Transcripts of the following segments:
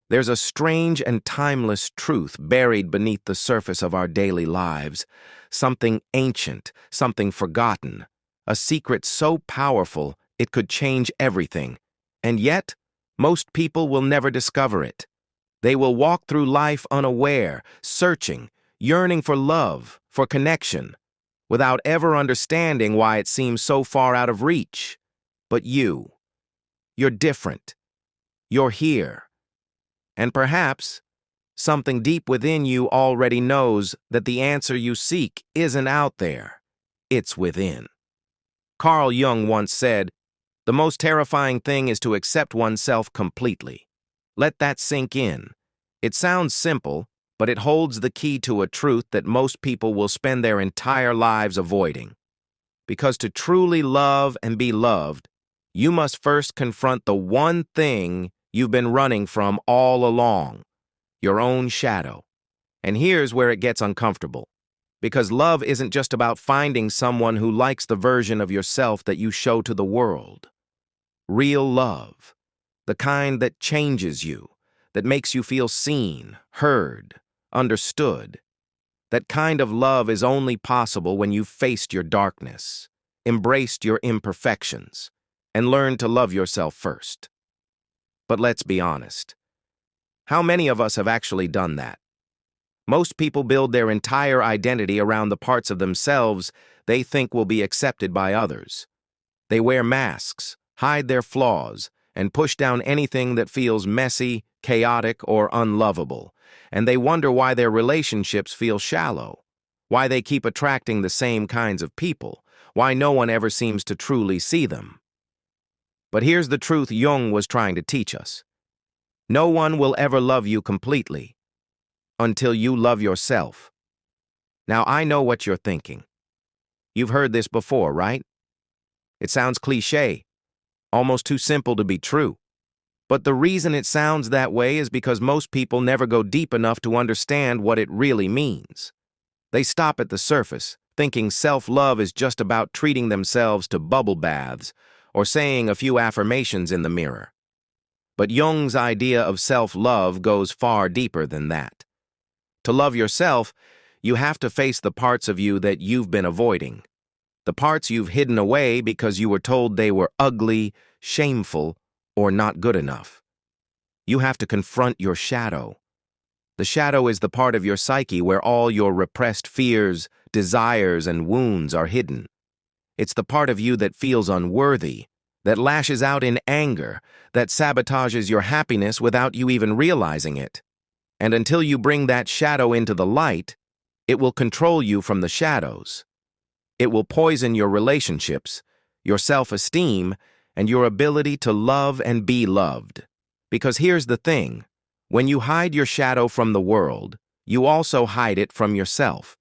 There's a strange and timeless truth buried beneath the surface of our daily lives, something ancient, something forgotten, a secret so powerful it could change everything. And yet, most people will never discover it. They will walk through life unaware, searching, yearning for love, for connection, without ever understanding why it seems so far out of reach. But you're different. You're here. And perhaps something deep within you already knows that the answer you seek isn't out there. It's within. Carl Jung once said, "The most terrifying thing is to accept oneself completely." Let that sink in. It sounds simple, but it holds the key to a truth that most people will spend their entire lives avoiding. Because to truly love and be loved, you must first confront the one thing you've been running from all along, your own shadow. And here's where it gets uncomfortable. Because love isn't just about finding someone who likes the version of yourself that you show to the world. Real love, the kind that changes you, that makes you feel seen, heard, understood. That kind of love is only possible when you've faced your darkness, embraced your imperfections, and learned to love yourself first. But let's be honest. How many of us have actually done that? Most people build their entire identity around the parts of themselves they think will be accepted by others. They wear masks, hide their flaws, and push down anything that feels messy, chaotic, or unlovable. And they wonder why their relationships feel shallow, why they keep attracting the same kinds of people, why no one ever seems to truly see them. But here's the truth Jung was trying to teach us. No one will ever love you completely until you love yourself. Now, I know what you're thinking. You've heard this before, right? It sounds cliché, almost too simple to be true. But the reason it sounds that way is because most people never go deep enough to understand what it really means. They stop at the surface, thinking self-love is just about treating themselves to bubble baths or saying a few affirmations in the mirror. But Jung's idea of self-love goes far deeper than that. To love yourself, you have to face the parts of you that you've been avoiding. The parts you've hidden away because you were told they were ugly, shameful, or not good enough. You have to confront your shadow. The shadow is the part of your psyche where all your repressed fears, desires, and wounds are hidden. It's the part of you that feels unworthy, that lashes out in anger, that sabotages your happiness without you even realizing it. And until you bring that shadow into the light, it will control you from the shadows. It will poison your relationships, your self-esteem, and your ability to love and be loved. Because here's the thing, when you hide your shadow from the world, you also hide it from yourself.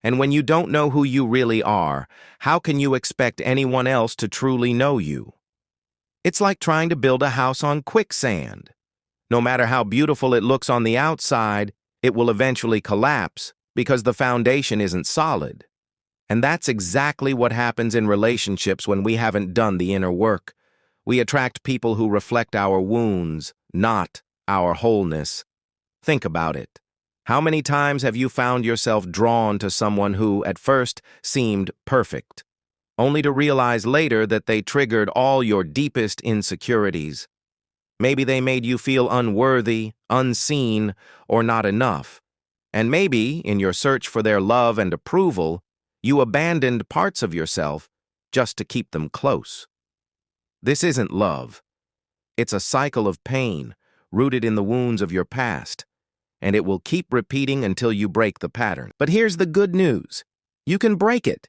And when you don't know who you really are, how can you expect anyone else to truly know you? It's like trying to build a house on quicksand. No matter how beautiful it looks on the outside, it will eventually collapse because the foundation isn't solid. And that's exactly what happens in relationships when we haven't done the inner work. We attract people who reflect our wounds, not our wholeness. Think about it. How many times have you found yourself drawn to someone who, at first, seemed perfect, only to realize later that they triggered all your deepest insecurities? Maybe they made you feel unworthy, unseen, or not enough. And maybe, in your search for their love and approval, you abandoned parts of yourself just to keep them close. This isn't love. It's a cycle of pain rooted in the wounds of your past, and it will keep repeating until you break the pattern. But here's the good news. You can break it.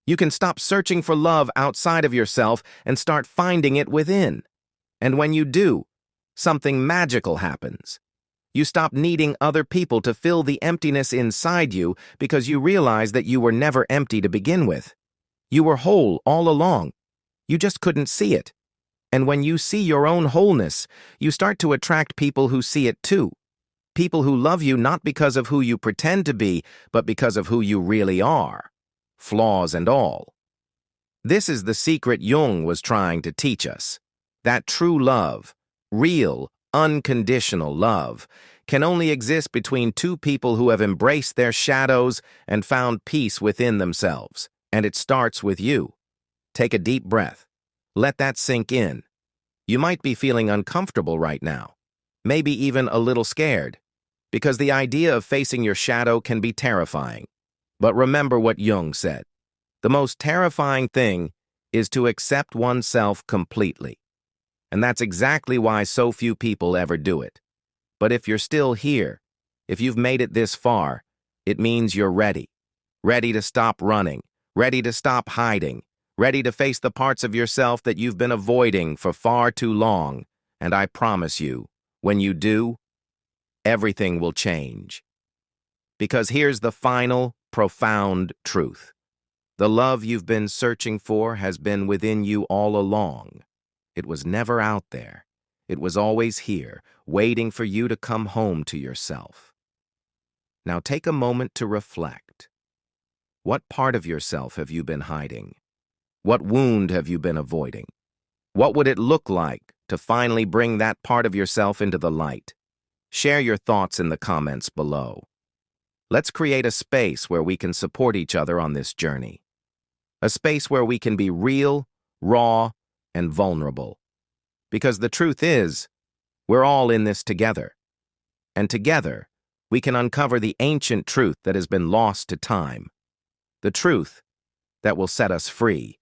You can stop searching for love outside of yourself and start finding it within. And when you do, something magical happens. You stop needing other people to fill the emptiness inside you because you realize that you were never empty to begin with. You were whole all along. You just couldn't see it. And when you see your own wholeness, you start to attract people who see it too. People who love you not because of who you pretend to be, but because of who you really are, flaws and all. This is the secret Jung was trying to teach us. That true love, real, unconditional love, can only exist between two people who have embraced their shadows and found peace within themselves. And it starts with you. Take a deep breath. Let that sink in. You might be feeling uncomfortable right now, maybe even a little scared, because the idea of facing your shadow can be terrifying. But remember what Jung said. The most terrifying thing is to accept oneself completely. And that's exactly why so few people ever do it. But if you're still here, if you've made it this far, it means you're ready. Ready to stop running, ready to stop hiding, ready to face the parts of yourself that you've been avoiding for far too long. And I promise you, when you do, everything will change. Because here's the final, profound truth. The love you've been searching for has been within you all along. It was never out there. It was always here, waiting for you to come home to yourself. Now take a moment to reflect. What part of yourself have you been hiding? What wound have you been avoiding? What would it look like to finally bring that part of yourself into the light? Share your thoughts in the comments below. Let's create a space where we can support each other on this journey. A space where we can be real, raw, and vulnerable. Because the truth is, we're all in this together. And together, we can uncover the ancient truth that has been lost to time. The truth that will set us free.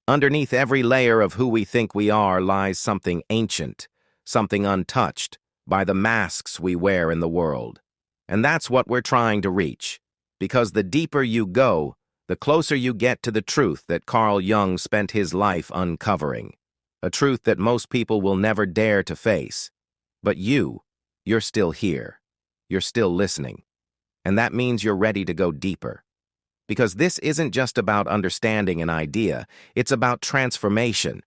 Underneath every layer of who we think we are lies something ancient, something untouched by the masks we wear in the world. And that's what we're trying to reach. Because the deeper you go, the closer you get to the truth that Carl Jung spent his life uncovering. A truth that most people will never dare to face. But you're still here. You're still listening. And that means you're ready to go deeper. Because this isn't just about understanding an idea, it's about transformation.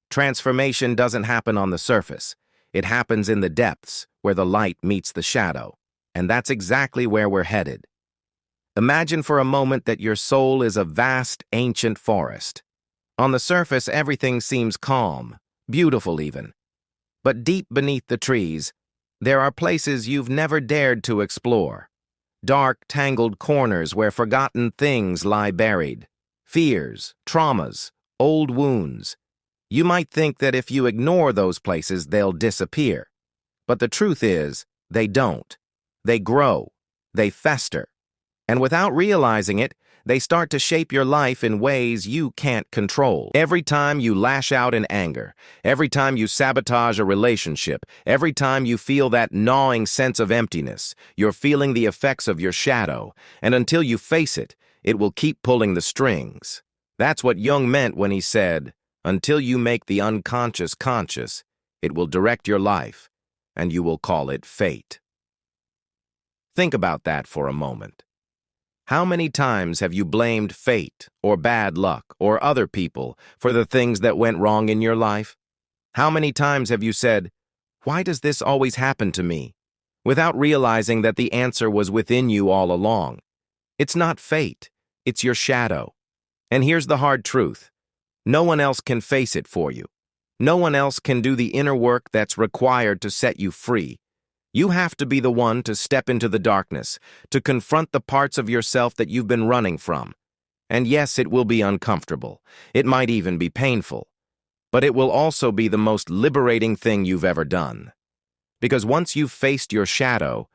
Transformation doesn't happen on the surface. It happens in the depths, where the light meets the shadow. And that's exactly where we're headed. Imagine for a moment that your soul is a vast, ancient forest. On the surface, everything seems calm, beautiful even. But deep beneath the trees, there are places you've never dared to explore. Dark, tangled corners where forgotten things lie buried. Fears, traumas, old wounds. You might think that if you ignore those places, they'll disappear. But the truth is, they don't. They grow. They fester. And without realizing it, they start to shape your life in ways you can't control. Every time you lash out in anger, every time you sabotage a relationship, every time you feel that gnawing sense of emptiness, you're feeling the effects of your shadow, and until you face it, it will keep pulling the strings. That's what Jung meant when he said, until you make the unconscious conscious, it will direct your life, and you will call it fate. Think about that for a moment. How many times have you blamed fate or bad luck or other people for the things that went wrong in your life? How many times have you said, "Why does this always happen to me?" without realizing that the answer was within you all along? It's not fate, it's your shadow. And here's the hard truth. No one else can face it for you. No one else can do the inner work that's required to set you free. You have to be the one to step into the darkness, to confront the parts of yourself that you've been running from. And yes, it will be uncomfortable. It might even be painful. But it will also be the most liberating thing you've ever done. Because once you've faced your shadow,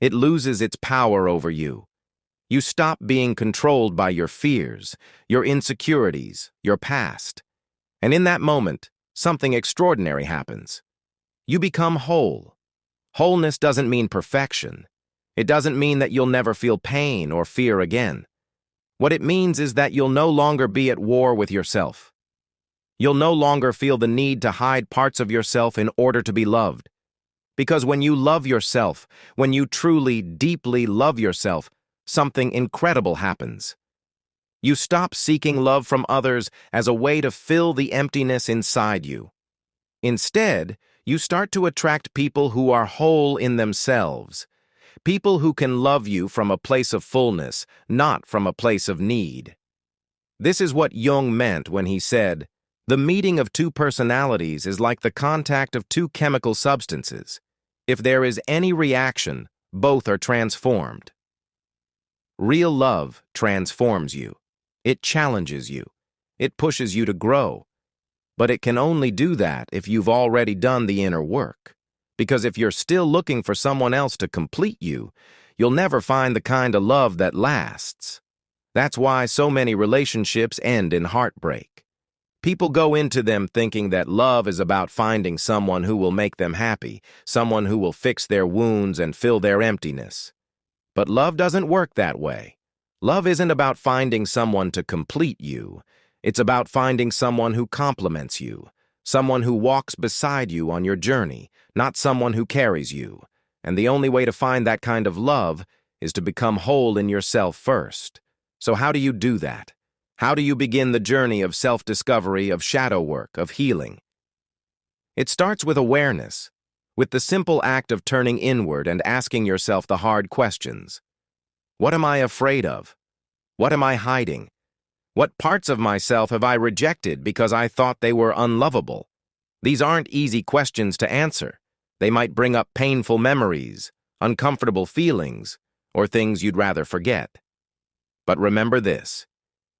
it loses its power over you. You stop being controlled by your fears, your insecurities, your past. And in that moment, something extraordinary happens. You become whole. Wholeness doesn't mean perfection. It doesn't mean that you'll never feel pain or fear again. What it means is that you'll no longer be at war with yourself. You'll no longer feel the need to hide parts of yourself in order to be loved. Because when you love yourself, when you truly, deeply love yourself, something incredible happens. You stop seeking love from others as a way to fill the emptiness inside you. Instead, you start to attract people who are whole in themselves. People who can love you from a place of fullness, not from a place of need. This is what Jung meant when he said, The meeting of two personalities is like the contact of two chemical substances. If there is any reaction, both are transformed. Real love transforms you. It challenges you. It pushes you to grow. But it can only do that if you've already done the inner work. Because if you're still looking for someone else to complete you, you'll never find the kind of love that lasts. That's why so many relationships end in heartbreak. People go into them thinking that love is about finding someone who will make them happy, someone who will fix their wounds and fill their emptiness. But love doesn't work that way. Love isn't about finding someone to complete you. It's about finding someone who complements you, someone who walks beside you on your journey, not someone who carries you. And the only way to find that kind of love is to become whole in yourself first. So how do you do that? How do you begin the journey of self-discovery, of shadow work, of healing? It starts with awareness, with the simple act of turning inward and asking yourself the hard questions. What am I afraid of? What am I hiding? What parts of myself have I rejected because I thought they were unlovable? These aren't easy questions to answer. They might bring up painful memories, uncomfortable feelings, or things you'd rather forget. But remember this.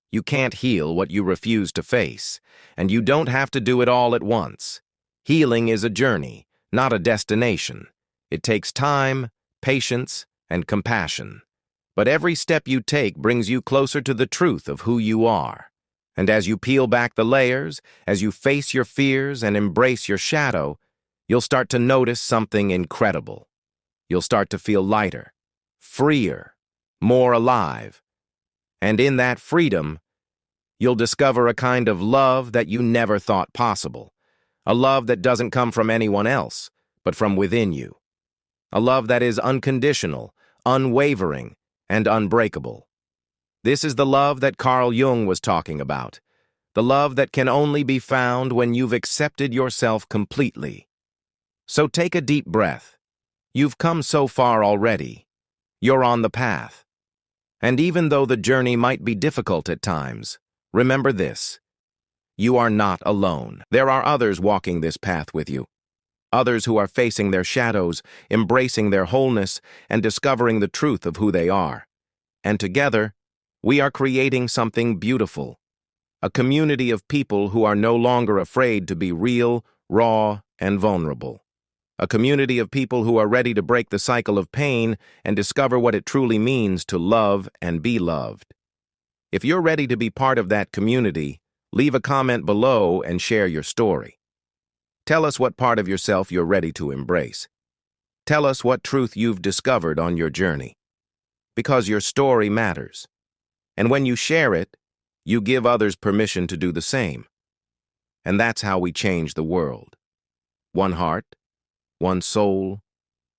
You can't heal what you refuse to face, and you don't have to do it all at once. Healing is a journey, not a destination. It takes time, patience, and compassion. But every step you take brings you closer to the truth of who you are. And as you peel back the layers, as you face your fears and embrace your shadow, you'll start to notice something incredible. You'll start to feel lighter, freer, more alive. And in that freedom, you'll discover a kind of love that you never thought possible. A love that doesn't come from anyone else, but from within you. A love that is unconditional, unwavering, and unbreakable. This is the love that Carl Jung was talking about. The love that can only be found when you've accepted yourself completely. So take a deep breath. You've come so far already. You're on the path. And even though the journey might be difficult at times, remember this. You are not alone. There are others walking this path with you. Others who are facing their shadows, embracing their wholeness, and discovering the truth of who they are. And together, we are creating something beautiful. A community of people who are no longer afraid to be real, raw, and vulnerable. A community of people who are ready to break the cycle of pain and discover what it truly means to love and be loved. If you're ready to be part of that community, leave a comment below and share your story. Tell us what part of yourself you're ready to embrace. Tell us what truth you've discovered on your journey. Because your story matters. And when you share it, you give others permission to do the same. And that's how we change the world. One heart, one soul,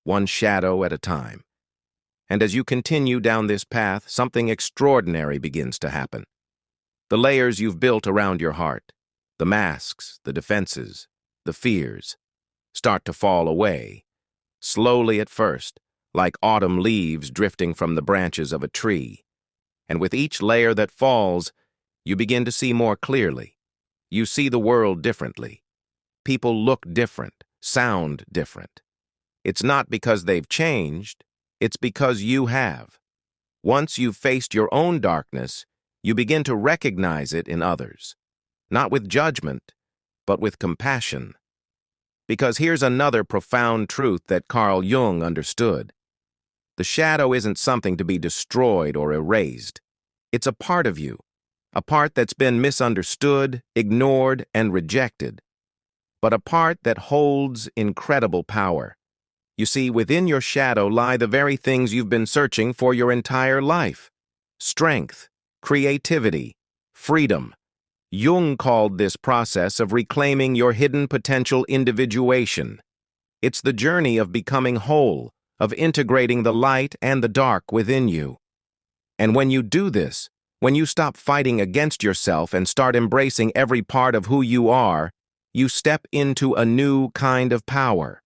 one shadow at a time. And as you continue down this path, something extraordinary begins to happen. The layers you've built around your heart, the masks, the defenses, the fears, start to fall away, slowly at first, like autumn leaves drifting from the branches of a tree. And with each layer that falls, you begin to see more clearly. You see the world differently. People look different, sound different. It's not because they've changed, it's because you have. Once you've faced your own darkness, you begin to recognize it in others. Not with judgment, but with compassion. Because here's another profound truth that Carl Jung understood. The shadow isn't something to be destroyed or erased. It's a part of you, a part that's been misunderstood, ignored, and rejected, but a part that holds incredible power. You see, within your shadow lie the very things you've been searching for your entire life. Strength, creativity, freedom. Jung called this process of reclaiming your hidden potential individuation. It's the journey of becoming whole, of integrating the light and the dark within you. And when you do this, when you stop fighting against yourself and start embracing every part of who you are, you step into a new kind of power.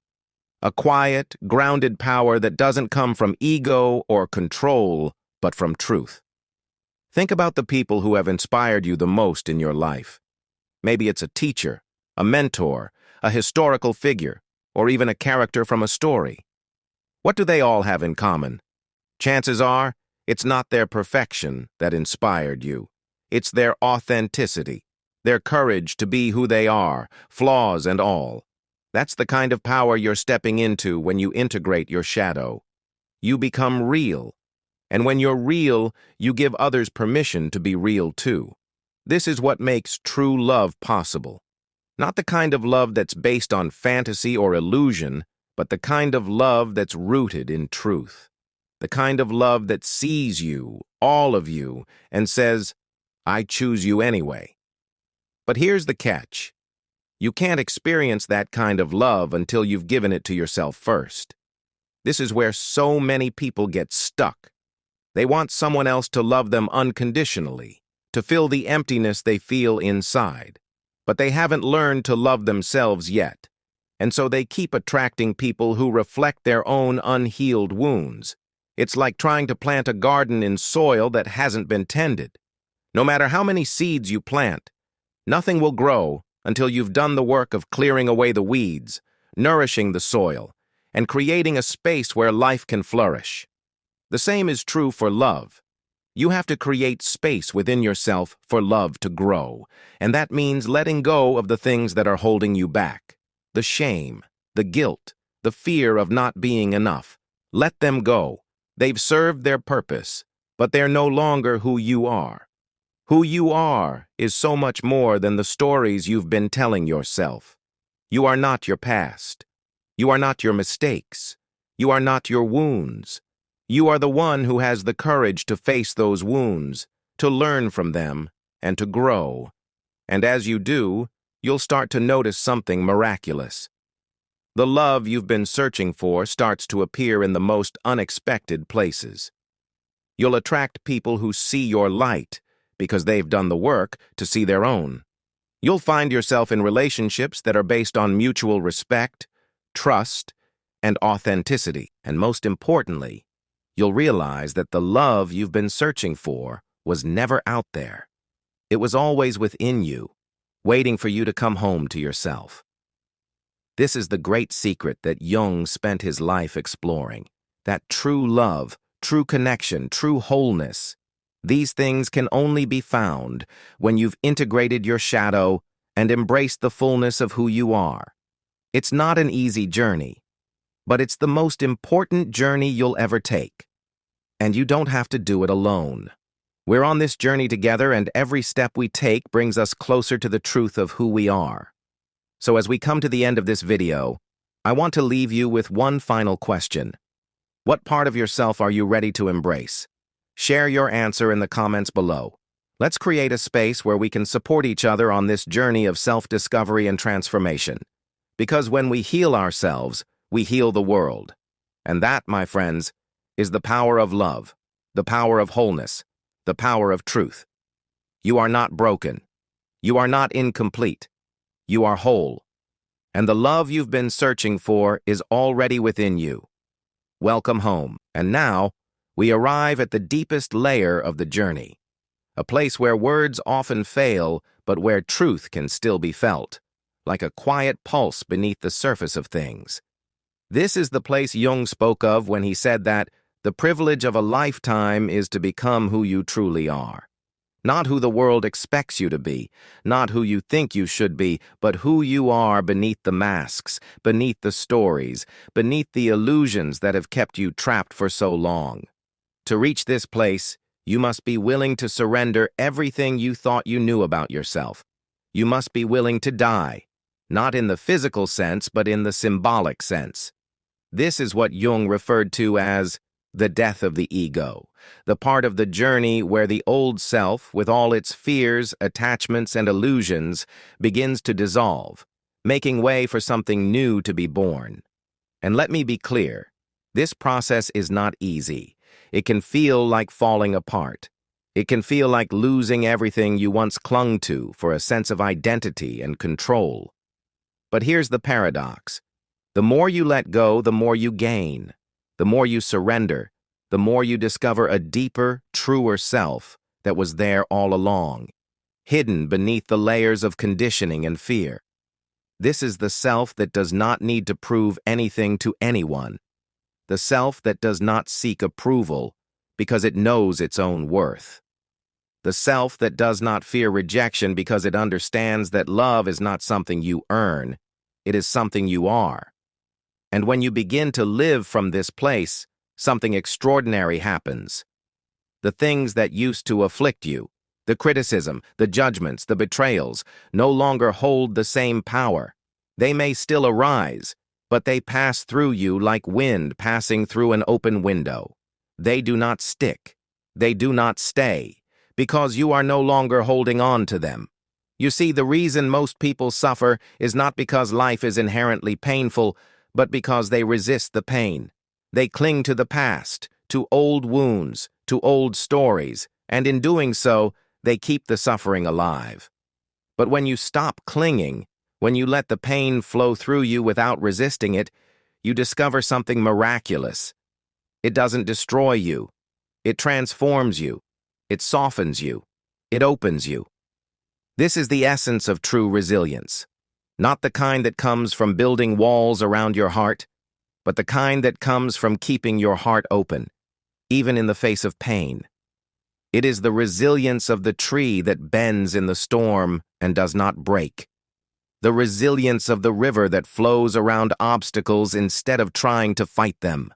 A quiet, grounded power that doesn't come from ego or control, but from truth. Think about the people who have inspired you the most in your life. Maybe it's a teacher, a mentor, a historical figure, or even a character from a story. What do they all have in common? Chances are, it's not their perfection that inspired you. It's their authenticity, their courage to be who they are, flaws and all. That's the kind of power you're stepping into when you integrate your shadow. You become real. And when you're real, you give others permission to be real too. This is what makes true love possible. Not the kind of love that's based on fantasy or illusion, but the kind of love that's rooted in truth. The kind of love that sees you, all of you, and says, I choose you anyway. But here's the catch. You can't experience that kind of love until you've given it to yourself first. This is where so many people get stuck. They want someone else to love them unconditionally, to fill the emptiness they feel inside. But they haven't learned to love themselves yet, and so they keep attracting people who reflect their own unhealed wounds. It's like trying to plant a garden in soil that hasn't been tended. No matter how many seeds you plant, nothing will grow until you've done the work of clearing away the weeds, nourishing the soil, and creating a space where life can flourish. The same is true for love. You have to create space within yourself for love to grow, and that means letting go of the things that are holding you back. The shame, the guilt, the fear of not being enough. Let them go. They've served their purpose, but they're no longer who you are. Who you are is so much more than the stories you've been telling yourself. You are not your past. You are not your mistakes. You are not your wounds. You are the one who has the courage to face those wounds, to learn from them, and to grow. And as you do, you'll start to notice something miraculous. The love you've been searching for starts to appear in the most unexpected places. You'll attract people who see your light because they've done the work to see their own. You'll find yourself in relationships that are based on mutual respect, trust, and authenticity. And most importantly, you'll realize that the love you've been searching for was never out there. It was always within you, waiting for you to come home to yourself. This is the great secret that Jung spent his life exploring. That true love, true connection, true wholeness. These things can only be found when you've integrated your shadow and embraced the fullness of who you are. It's not an easy journey, but it's the most important journey you'll ever take. And you don't have to do it alone. We're on this journey together, and every step we take brings us closer to the truth of who we are. So as we come to the end of this video, I want to leave you with one final question. What part of yourself are you ready to embrace? Share your answer in the comments below. Let's create a space where we can support each other on this journey of self-discovery and transformation. Because when we heal ourselves, we heal the world. And that, my friends, is the power of love, the power of wholeness, the power of truth. You are not broken. You are not incomplete. You are whole. And the love you've been searching for is already within you. Welcome home. And now, we arrive at the deepest layer of the journey. A place where words often fail, but where truth can still be felt, like a quiet pulse beneath the surface of things. This is the place Jung spoke of when he said that the privilege of a lifetime is to become who you truly are. Not who the world expects you to be, not who you think you should be, but who you are beneath the masks, beneath the stories, beneath the illusions that have kept you trapped for so long. To reach this place, you must be willing to surrender everything you thought you knew about yourself. You must be willing to die, not in the physical sense, but in the symbolic sense. This is what Jung referred to as the death of the ego, the part of the journey where the old self, with all its fears, attachments, and illusions, begins to dissolve, making way for something new to be born. And let me be clear, this process is not easy. It can feel like falling apart. It can feel like losing everything you once clung to for a sense of identity and control. But here's the paradox. The more you let go, the more you gain. The more you surrender, the more you discover a deeper, truer self that was there all along. hidden beneath the layers of conditioning and fear. This is the self that does not need to prove anything to anyone, the self that does not seek approval because it knows its own worth, the self that does not fear rejection because it understands that love is not something you earn, it is something you are. And when you begin to live from this place, something extraordinary happens. The things that used to afflict you, the criticism, the judgments, the betrayals, no longer hold the same power. They may still arise, but they pass through you like wind passing through an open window. They do not stick. They do not stay, because you are no longer holding on to them. You see, the reason most people suffer is not because life is inherently painful, but because they resist the pain. They cling to the past, to old wounds, to old stories, and in doing so, they keep the suffering alive. But when you stop clinging, when you let the pain flow through you without resisting it, you discover something miraculous. It doesn't destroy you. It transforms you. It softens you. It opens you. This is the essence of true resilience. Not the kind that comes from building walls around your heart, but the kind that comes from keeping your heart open, even in the face of pain. It is the resilience of the tree that bends in the storm and does not break. The resilience of the river that flows around obstacles instead of trying to fight them.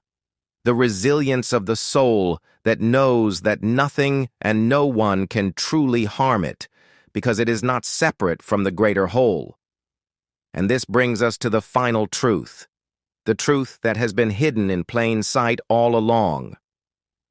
The resilience of the soul that knows that nothing and no one can truly harm it because it is not separate from the greater whole. And this brings us to the final truth, the truth that has been hidden in plain sight all along.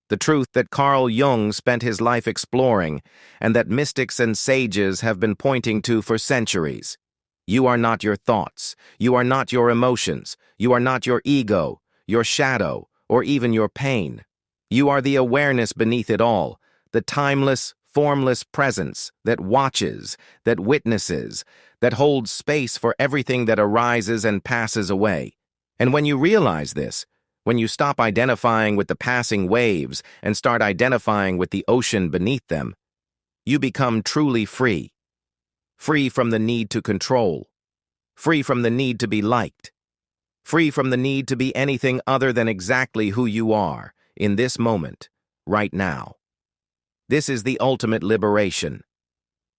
The truth that Carl Jung spent his life exploring and that mystics and sages have been pointing to for centuries. You are not your thoughts. You are not your emotions. You are not your ego, your shadow, or even your pain. You are the awareness beneath it all, the timeless, formless presence that watches, that witnesses, that holds space for everything that arises and passes away. And when you realize this, when you stop identifying with the passing waves and start identifying with the ocean beneath them, you become truly free. Free from the need to control. Free from the need to be liked. Free from the need to be anything other than exactly who you are, in this moment, right now. This is the ultimate liberation.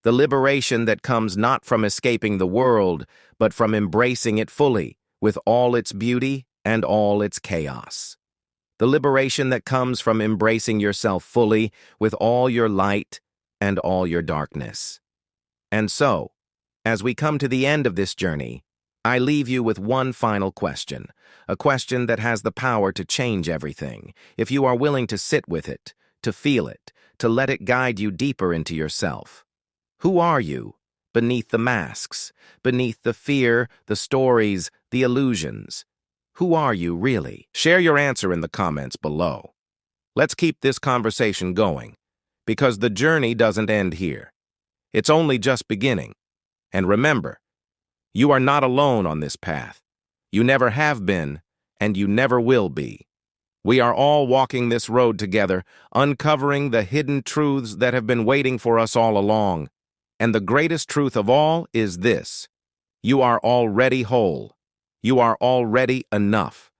The liberation that comes not from escaping the world, but from embracing it fully, with all its beauty and all its chaos. The liberation that comes from embracing yourself fully, with all your light and all your darkness. And so, as we come to the end of this journey, I leave you with one final question, a question that has the power to change everything, if you are willing to sit with it, to feel it, to let it guide you deeper into yourself. Who are you, beneath the masks, beneath the fear, the stories, the illusions? Who are you really? Share your answer in the comments below. Let's keep this conversation going, because the journey doesn't end here. It's only just beginning. And remember, you are not alone on this path. You never have been, and you never will be. We are all walking this road together, uncovering the hidden truths that have been waiting for us all along. And the greatest truth of all is this: you are already whole. You are already enough.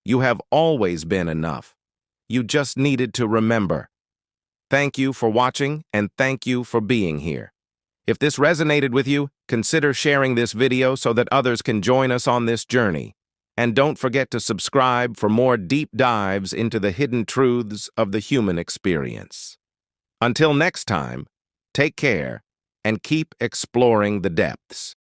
You have always been enough. You just needed to remember. Thank you for watching, and thank you for being here. If this resonated with you, consider sharing this video so that others can join us on this journey. And don't forget to subscribe for more deep dives into the hidden truths of the human experience. Until next time, take care and keep exploring the depths.